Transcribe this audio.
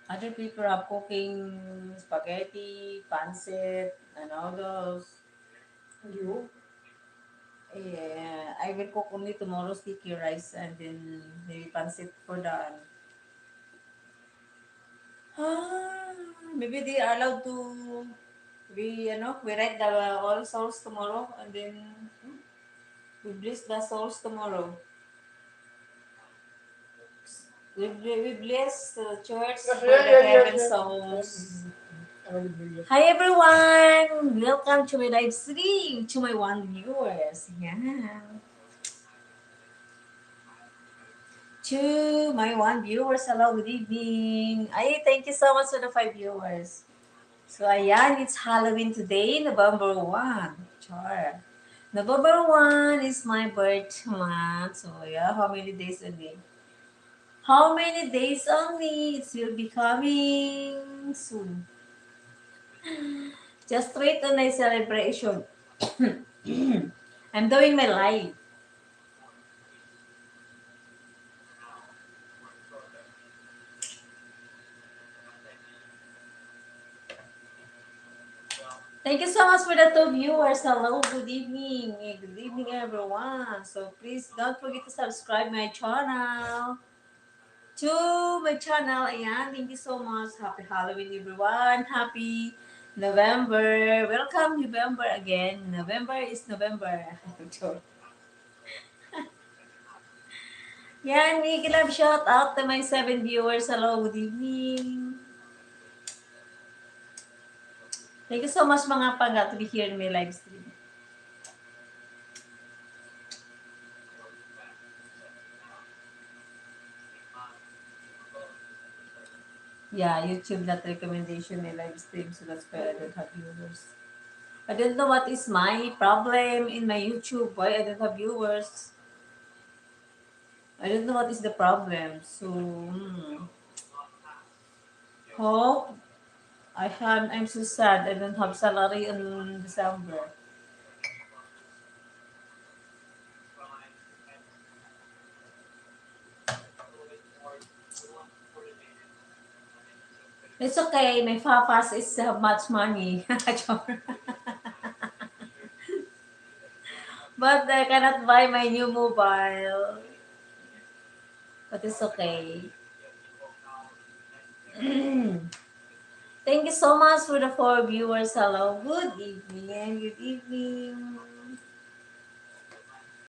Other people are cooking spaghetti, pancit, and all those. You? Yeah, I will cook only tomorrow sticky rice and then maybe pancit for the. Ah, maybe they are allowed to. We write the all souls tomorrow and then we bless the souls tomorrow. We bless the church Yes, for yeah, the yeah, yeah, heaven yeah. souls. I will do yes. Hi everyone! Welcome to my live stream, to my one viewers. Yeah. To my one viewers, hello, good evening. Ay, thank you so much for the 5 viewers. So ayan, it's Halloween today, November 1. Char. November 1 is my birth month. So yeah, how many days only? How many days only? It will be coming soon. Just wait on my celebration. I'm doing my live. Thank you so much for the 2 viewers. Hello, good evening. Good evening, everyone. So please don't forget to subscribe my channel. To my channel. Ayan, thank you so much. Happy Halloween, everyone. Happy November. Welcome, November again. November is November. Yan, Miguel, love shout out to my 7 viewers. Hello, good evening. Thank you so much mga pangga to be here in my live stream. Yeah, YouTube not recommendation my live stream, so that's why I don't have viewers. I don't know what is my problem in my YouTube. Why I don't have viewers. I don't know what is the problem. So, hope I'm so sad. I don't have salary in December. It's okay. My papas is have much money. But I cannot buy my new mobile. But it's okay. Thank you so much for the 4 viewers. Hello. Good evening and good evening.